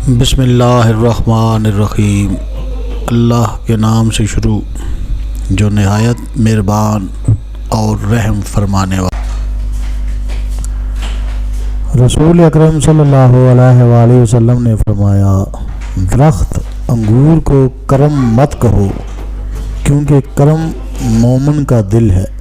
बिस्मिल्लाहिर्रहमानिर्रहीम। अल्लाह के नाम से शुरू जो नहायत मेहरबान और रहम फरमाने वाला। रसूल अकरम सल्लल्लाहु अलैहि वसल्लम ने फरमाया, दरख्त अंगूर को करम मत कहो, क्योंकि करम मोमिन का दिल है।